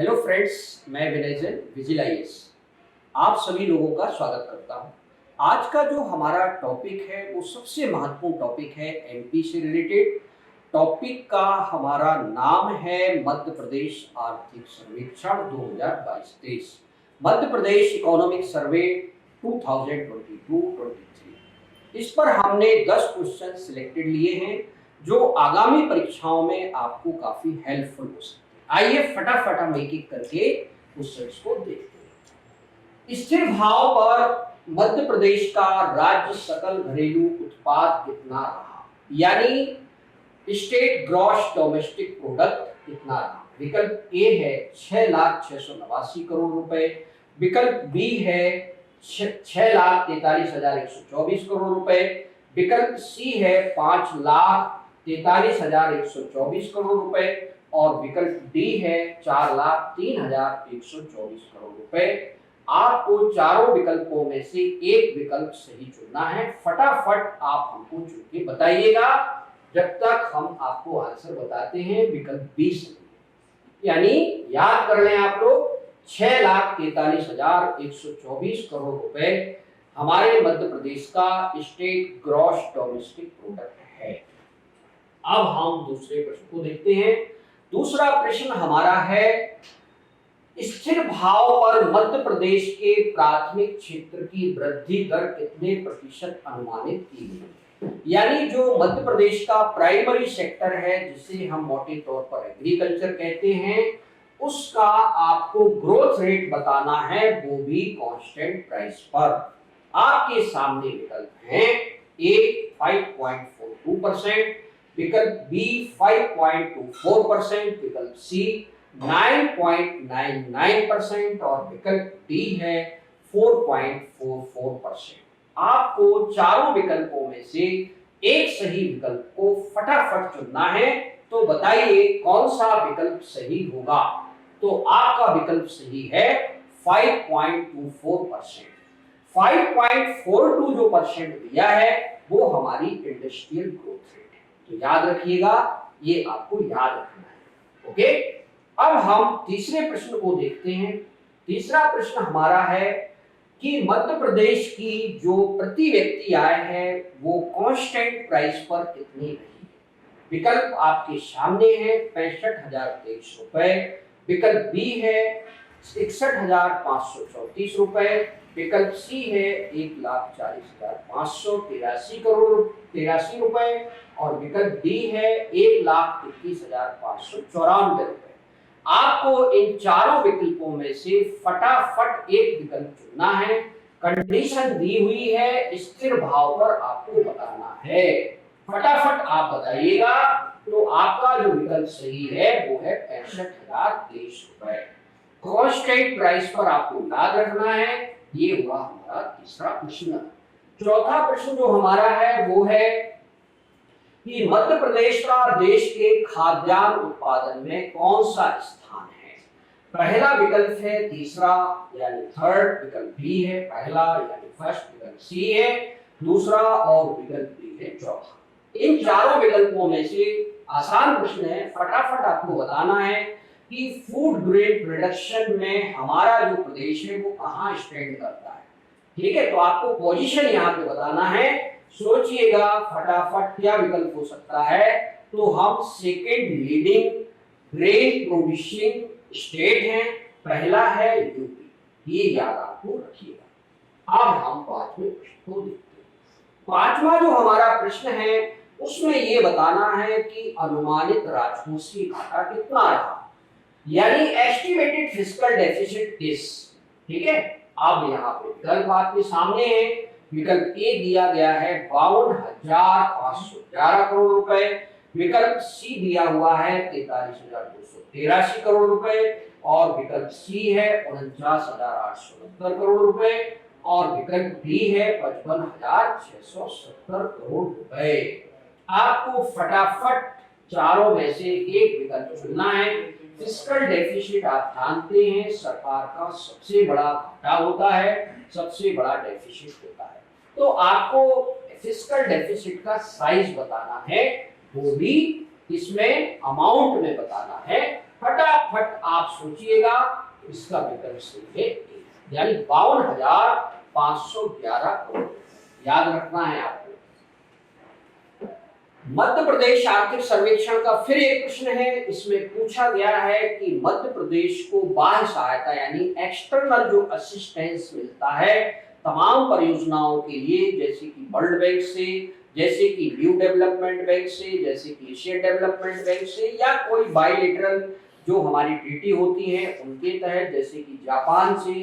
Hello friends, मैं विनय Jain vigil IAS आप सभी लोगों का स्वागत करता हूं। आज का जो हमारा टॉपिक है वो सबसे महत्वपूर्ण टॉपिक है एमपी से रिलेटेड। टॉपिक का हमारा नाम है मध्य प्रदेश आर्थिक सर्वेक्षण 2022-23 मध्य प्रदेश इकोनॉमिक सर्वे 2022-23। इस पर हमने 10 क्वेश्चन सिलेक्टेड लिए हैं जो आगामी परीक्षाओं में आपको काफी हेल्पफुल हो सकते हैं। आइए फटाफट हम एक एक करके क्वेश्चंस को देखते हैं। स्थिर भाव पर मध्य प्रदेश का राज्य सकल घरेलू उत्पाद कितना रहा, यानी स्टेट ग्रॉस डोमेस्टिक प्रोडक्ट कितना रहा। विकल्प ए है 6,689 करोड़ रुपए, विकल्प बी है 6,43,124 करोड़ रुपए, विकल्प सी है 5,43,124 करोड़ रुपए और विकल्प डी है 4,03,124 करोड़ रुपए। आपको चारों विकल्पों में से एक विकल्प सही चुनना है। फटाफट आप हमको चुन के बताइएगा। जब तक हम आपको आंसर बताते हैं, विकल्प बी सही, यानी याद कर लें आप लोग 6,43,124 करोड़ रुपए हमारे मध्य प्रदेश का स्टेट ग्रॉस डोमेस्टिक प्रोडक्ट है। अब हम दूसरे प्रश्न को देखते हैं। दूसरा प्रश्न हमारा है स्थिर भाव पर मध्य प्रदेश के प्राथमिक क्षेत्र की वृद्धि दर कितने प्रतिशत अनुमानित की गई है, यानी जो मध्य प्रदेश का प्राइमरी सेक्टर है जिसे हम मोटे तौर पर एग्रीकल्चर कहते हैं, उसका आपको ग्रोथ रेट बताना है, वो भी कांस्टेंट प्राइस पर। आपके सामने विकल्प हैं ए 5.42%, विकल्प बी 5.24%, विकल्प सी 9.99% और विकल्प डी है 4.44%। आपको चारों विकल्पों में से एक सही विकल्प को फटाफट चुनना है। तो बताइए कौन सा विकल्प सही होगा। तो आपका विकल्प सही है 5.24%। 5.42 जो परसेंट दिया है वो हमारी इंडस्ट्रियल ग्रोथ रेट है। तो याद रखिएगा, ये आपको याद रखना है। ओके, अब हम तीसरे प्रश्न को देखते हैं। तीसरा प्रश्न हमारा है कि मध्य प्रदेश की जो प्रति व्यक्ति आय है वो कांस्टेंट प्राइस पर कितनी रही। विकल्प आपके सामने है 65,023 रुपए, विकल्प बी है 61,534 रुपए, विकल्प सी है 1,40,583 रुपए और विकल्प डी है 1,21,594 रुपए। आपको इन चारों विकल्पों में से फटाफट एक विकल्प चुनना है। कंडीशन दी हुई है, स्थिर भाव पर आपको बताना है। फटाफट आप बताइएगा। तो आपका जो विकल्प सही है वो है 65,023 रुपए। कांस्टेंट प्राइस पर आपको याद रखना है। ये हुआ हमारा तीसरा प्रश्न। चौथा प्रश्न जो हमारा है वो है कि मध्य प्रदेश का देश के खाद्यान्न उत्पादन में कौन सा स्थान है। पहला विकल्प है तीसरा यानी थर्ड, विकल्प बी है पहला यानी फर्स्ट, विकल्प सी है दूसरा और विकल्प डी है चौथा। इन चारों विकल्पों में से आसान प्रश्न है, फटाफट आपको बताना है कि फूड ग्रेड प्रोडक्शन में हमारा जो प्रदेश है वो कहां स्टैंड करता है। ठीक है, तो आपको पोजीशन यहाँ पे बताना है। सोचिएगा फटाफट क्या विकल्प हो सकता है। तो हम second leading grain producing state है, पहला है यूपी, ये याद आपको रखिएगा। अब हम पांचवें प्रश्न को देखते हैं। पांचवा जो हमारा प्रश्न है उसमें ये बताना है कि अनुमानित राजकोषीय घाटा कितना रहा, यानी एस्टिमेटेड फिस्कल डेफिसिट इज। ठीक है, अब यहाँ पे विकल्प आपके सामने है। विकल्प ए दिया गया है 52,511 करोड़ रुपए, विकल्प सी दिया हुआ है 43,283 करोड़ रुपए और विकल्प सी है 49,869 करोड़ रुपए और विकल्प डी है 55,670 करोड़ रुपए। आपको फटाफट चारों में से एक विकल्प चुनना है। फिस्कल डेफिसिट आप जानते हैं सरकार का सबसे बड़ा घाटा होता है, सबसे बड़ा डेफिसिट होता है। तो आपको फिस्कल डेफिसिट का साइज बताना है, वो भी इसमें अमाउंट में बताना है। फटाफट आप सोचिएगा, इसका विकल्प सही है A, यानी 52,511 करोड़। याद रखना है आपको। मध्य प्रदेश आर्थिक सर्वेक्षण का फिर एक प्रश्न है। इसमें पूछा गया है कि मध्य प्रदेश को बाह्य सहायता यानी एक्सटर्नल जो असिस्टेंस मिलता है तमाम परियोजनाओं के लिए, जैसे कि वर्ल्ड बैंक से, जैसे कि न्यू डेवलपमेंट बैंक से, जैसे कि एशियन डेवलपमेंट बैंक से, या कोई बायलैटरल जो हमारी ट्रीटी होती है उनके तहत, जैसे कि जापान से।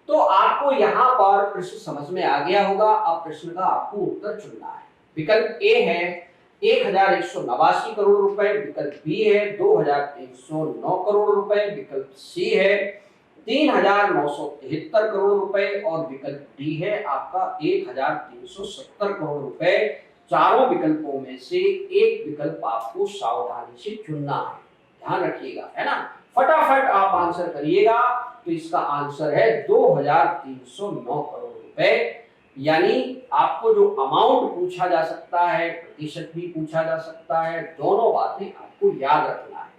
तो आपको यहाँ पर प्रश्न समझ में आ गया होगा। अब प्रश्न का आपको उत्तर चुनना है। विकल्प ए है 1,189 करोड़ रुपए, विकल्प बी है 2,309 करोड़ रुपए, विकल्प सी है 3,973 करोड़ रुपए और विकल्प डी है आपका 1,370 करोड़ रुपए। चारों विकल्पों में से एक विकल्प आपको सावधानी से चुनना है, ध्यान रखिएगा, है ना। फटाफट आप आंसर करिएगा। तो इसका आंसर है 2,309 करोड़ रुपए। यानी आपको जो अमाउंट पूछा जा सकता है, प्रतिशत भी पूछा जा सकता है, दोनों बातें आपको याद रखना है।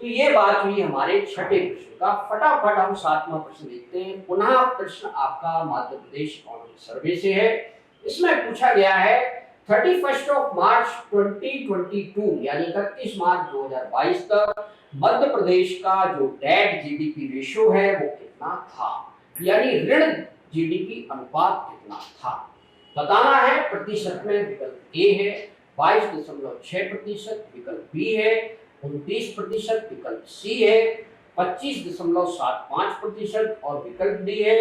तो ये बात हुई हमारे छठे प्रश्न का। फटाफट हम सातवां प्रश्न देखते हैं। पुनः प्रश्न आपका मध्य प्रदेश इकोनॉमिक सर्वे से है। इसमें पूछा गया है 31 मार्च 2022 यानी 31 मार्च 2022 तक मध्य प्रदेश का जो डेट जीडीपी रेशियो है वो कितना था, यानी ऋण जीडीपी अनुपात कितना था बताना है। प्रतिशत में विकल्प ए है 22.6%, विकल्प बी है 29%, विकल्प सी है 25.75% और विकल्प डी है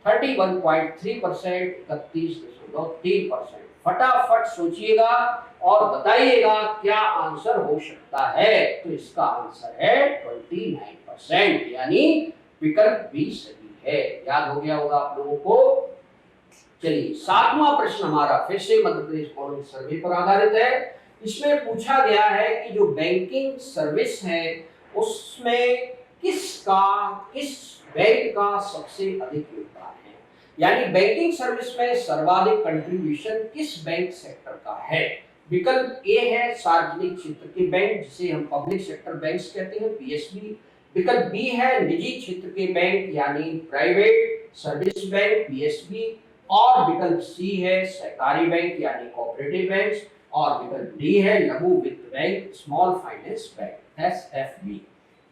31.3%, 31.3%। फटाफट सोचिएगा और बताइएगा क्या आंसर हो सकता है। तो इसका आंसर है 29%, यानी विकल्प बी सही है। याद हो गया होगा आप लोगों को। चलिए सातवां प्रश्न हमारा फिर से मध्य प्रदेश इकोनॉमिक सर्वे पर आधारित है। इसमें पूछा गया है कि जो बैंकिंग सर्विस है उसमें किस बैंक का सबसे अधिक योगदान है, यानी बैंकिंग सर्विस में सर्वाधिक कंट्रीब्यूशन किस बैंक सेक्टर का है। विकल्प ए है सार्वजनिक क्षेत्र के बैंक, जिसे हम पब्लिक सेक्टर बैंक्स कहते हैं, पीएसबी। विकल्प बी है निजी क्षेत्र के बैंक यानी प्राइवेट सर्विस बैंक, पीएसबी। और विकल्प सी है सहकारी बैंक यानी कोऑपरेटिव बैंक्स। और विकल्प डी है लघु वित्त bank, small finance bank, SFB.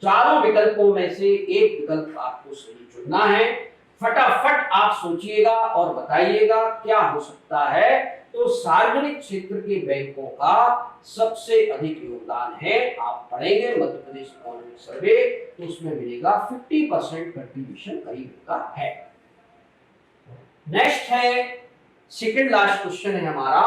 चारों विकल्पों में से एक विकल्प आपको सही चुनना है। फटाफट आप सोचिएगा और बताइएगा क्या हो सकता है। तो सार्वजनिक क्षेत्र के बैंकों का सबसे अधिक योगदान है। आप पढ़ेंगे मध्य प्रदेश इकोनॉमिक सर्वे तो उसमें मिलेगा 50% कंट्रीब्यूशन करीब का है। नेक्स्ट है सेकंड लास्ट क्वेश्चन है हमारा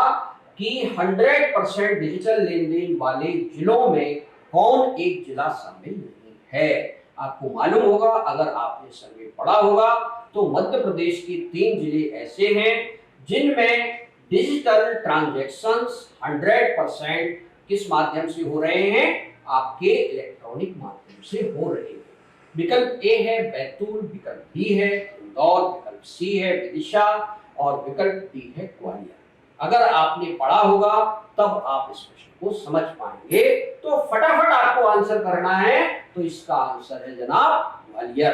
कि 100% डिजिटल लेन देन वाले जिलों में कौन एक जिला शामिल नहीं है। आपको मालूम होगा, अगर आपने सर्वे पढ़ा होगा तो मध्य प्रदेश के 3 जिले ऐसे हैं जिनमें डिजिटल ट्रांजैक्शंस 100% किस माध्यम से हो रहे हैं, आपके इलेक्ट्रॉनिक माध्यम से हो रहे हैं। विकल्प ए है बैतूल, विकल्प बी है इंदौर, विकल्प सी है विदिशा और विकल्प डी है ग्वालियर। अगर आपने पढ़ा होगा तब आप इस प्रश्न को समझ पाएंगे। तो फटाफट आपको आंसर करना है। तो इसका आंसर है जनाब ग्वालियर।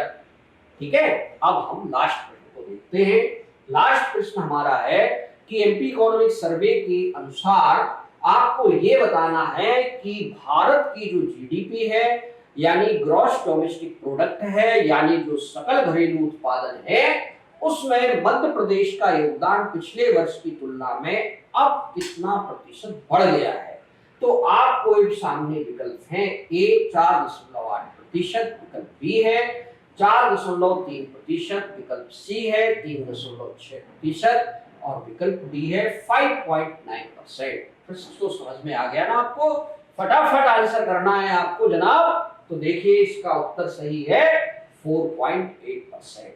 ठीक है, अब हम लास्ट प्रश्न को देखते हैं। लास्ट प्रश्न हमारा है कि एमपी इकोनॉमिक सर्वे के अनुसार आपको ये बताना है कि भारत की जो जीडीपी है यानी ग्रॉस डोमेस्टिक प्रोडक्ट है, यानी जो सकल घरेलू उत्पादन है, उसमें मध्य प्रदेश का योगदान पिछले वर्ष की तुलना में अब कितना प्रतिशत बढ़ गया है। तो आपको सामने विकल्प हैं। ए 4.8%, विकल्प बी है 4.3%, विकल्प सी है 3.6% और विकल्प डी है 5.9%। प्रश्न तो समझ में आ गया ना आपको। फटाफट आंसर करना है आपको जनाब। तो देखिए इसका उत्तर सही है 4.8%।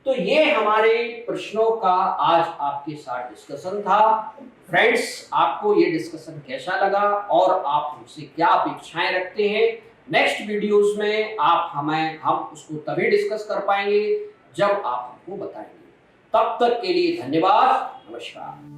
तो ये हमारे प्रश्नों का आज आपके साथ डिस्कशन था। फ्रेंड्स, आपको ये डिस्कशन कैसा लगा और आप हमसे क्या अपेक्षाएं रखते हैं नेक्स्ट वीडियोस में, हम उसको तभी डिस्कस कर पाएंगे जब आप हमको बताएंगे। तब तक के लिए धन्यवाद, नमस्कार।